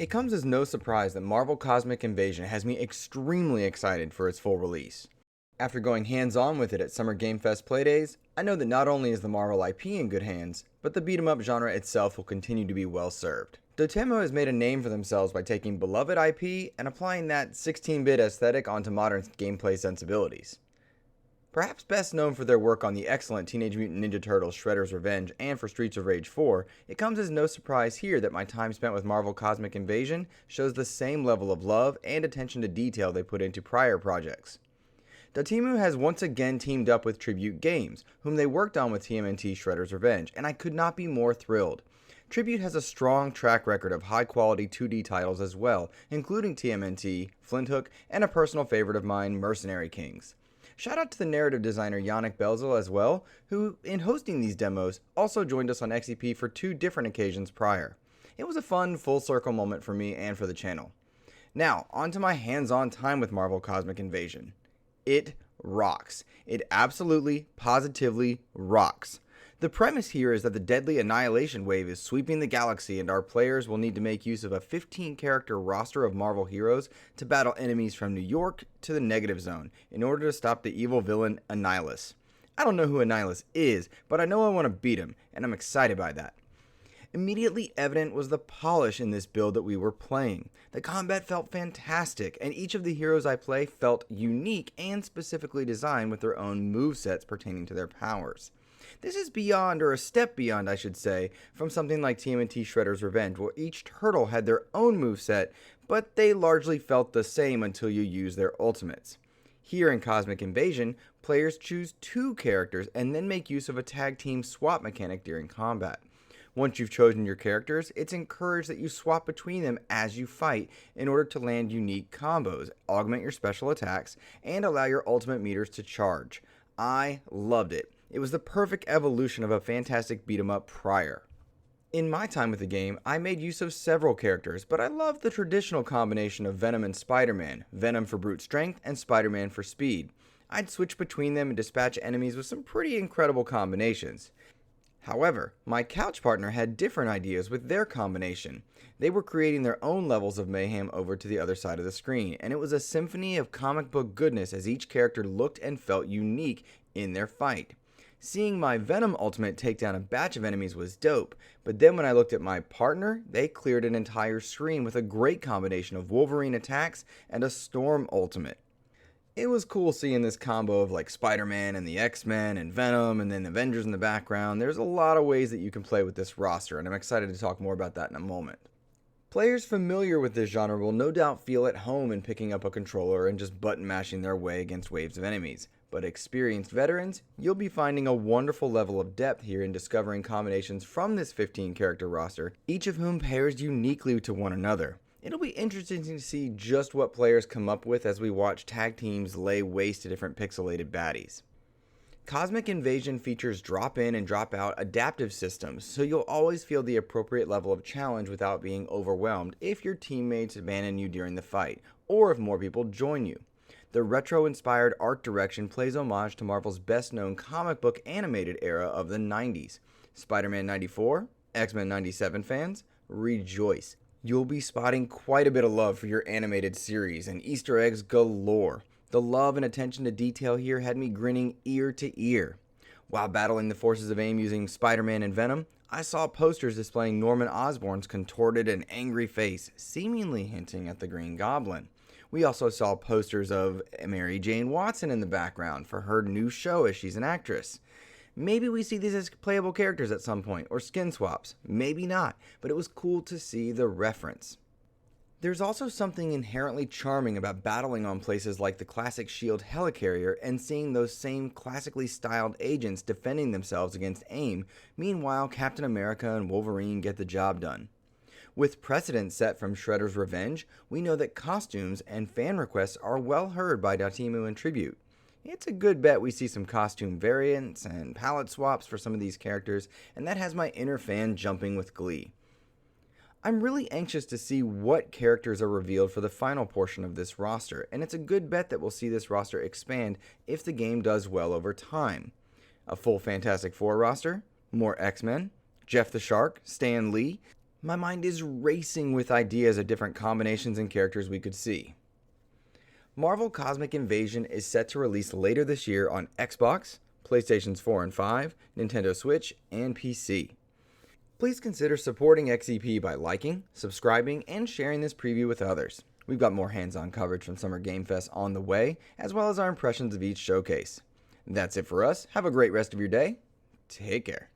It comes as no surprise that Marvel Cosmic Invasion has me extremely excited for its full release. After going hands-on with it at Summer Game Fest Play Days, I know that not only is the Marvel IP in good hands, but the beat-em-up genre itself will continue to be well served. Dotemu has made a name for themselves by taking beloved IP and applying that 16-bit aesthetic onto modern gameplay sensibilities. Perhaps best known for their work on the excellent Teenage Mutant Ninja Turtles Shredder's Revenge and for Streets of Rage 4, it comes as no surprise here that my time spent with Marvel Cosmic Invasion shows the same level of love and attention to detail they put into prior projects. Dotemu has once again teamed up with Tribute Games, whom they worked on with TMNT Shredder's Revenge, and I could not be more thrilled. Tribute has a strong track record of high-quality 2D titles as well, including TMNT, Flinthook, and a personal favorite of mine, Mercenary Kings. Shout out to the narrative designer Yannick Belzel as well, who, in hosting these demos, also joined us on XEP for 2 different occasions prior. It was a fun, full-circle moment for me and for the channel. Now, on to my hands-on time with Marvel Cosmic Invasion. It rocks. It absolutely, positively rocks. The premise here is that the deadly Annihilation Wave is sweeping the galaxy and our players will need to make use of a 15-character roster of Marvel heroes to battle enemies from New York to the Negative Zone in order to stop the evil villain Annihilus. I don't know who Annihilus is, but I know I want to beat him, and I'm excited by that. Immediately evident was the polish in this build that we were playing. The combat felt fantastic, and each of the heroes I play felt unique and specifically designed with their own movesets pertaining to their powers. This is beyond, or a step beyond I should say, from something like TMNT Shredder's Revenge, where each turtle had their own moveset, but they largely felt the same until you use their ultimates. Here in Cosmic Invasion, players choose 2 characters and then make use of a tag team swap mechanic during combat. Once you've chosen your characters, it's encouraged that you swap between them as you fight in order to land unique combos, augment your special attacks, and allow your ultimate meters to charge. I loved it. It was the perfect evolution of a fantastic beat-em-up prior. In my time with the game, I made use of several characters, but I loved the traditional combination of Venom and Spider-Man, Venom for brute strength and Spider-Man for speed. I'd switch between them and dispatch enemies with some pretty incredible combinations. However, my couch partner had different ideas with their combination. They were creating their own levels of mayhem over to the other side of the screen, and it was a symphony of comic book goodness as each character looked and felt unique in their fight. Seeing my Venom ultimate take down a batch of enemies was dope, but then when I looked at my partner, they cleared an entire screen with a great combination of Wolverine attacks and a Storm ultimate. It was cool seeing this combo of like Spider-Man and the X-Men and Venom and then Avengers in the background. There's a lot of ways that you can play with this roster, and I'm excited to talk more about that in a moment. Players familiar with this genre will no doubt feel at home in picking up a controller and just button mashing their way against waves of enemies. But experienced veterans, you'll be finding a wonderful level of depth here in discovering combinations from this 15-character roster, each of whom pairs uniquely to one another. It'll be interesting to see just what players come up with as we watch tag teams lay waste to different pixelated baddies. Cosmic Invasion features drop-in and drop-out adaptive systems, so you'll always feel the appropriate level of challenge without being overwhelmed if your teammates abandon you during the fight, or if more people join you. The retro-inspired art direction plays homage to Marvel's best-known comic book animated era of the 90s. Spider-Man 94, X-Men 97 fans, rejoice. You'll be spotting quite a bit of love for your animated series and Easter eggs galore. The love and attention to detail here had me grinning ear to ear. While battling the forces of AIM using Spider-Man and Venom, I saw posters displaying Norman Osborn's contorted and angry face, seemingly hinting at the Green Goblin. We also saw posters of Mary Jane Watson in the background for her new show as she's an actress. Maybe we see these as playable characters at some point, or skin swaps. Maybe not, but it was cool to see the reference. There's also something inherently charming about battling on places like the classic S.H.I.E.L.D. Helicarrier and seeing those same classically styled agents defending themselves against AIM, meanwhile Captain America and Wolverine get the job done. With precedent set from Shredder's Revenge, we know that costumes and fan requests are well heard by Dotemu and Tribute. It's a good bet we see some costume variants and palette swaps for some of these characters, and that has my inner fan jumping with glee. I'm really anxious to see what characters are revealed for the final portion of this roster, and it's a good bet that we'll see this roster expand if the game does well over time. A full Fantastic Four roster, more X-Men, Jeff the Shark, Stan Lee, My mind is racing with ideas of different combinations and characters we could see. Marvel Cosmic Invasion is set to release later this year on Xbox, PlayStations 4 and 5, Nintendo Switch, and PC. Please consider supporting XEP by liking, subscribing, and sharing this preview with others. We've got more hands-on coverage from Summer Game Fest on the way, as well as our impressions of each showcase. That's it for us. Have a great rest of your day. Take care.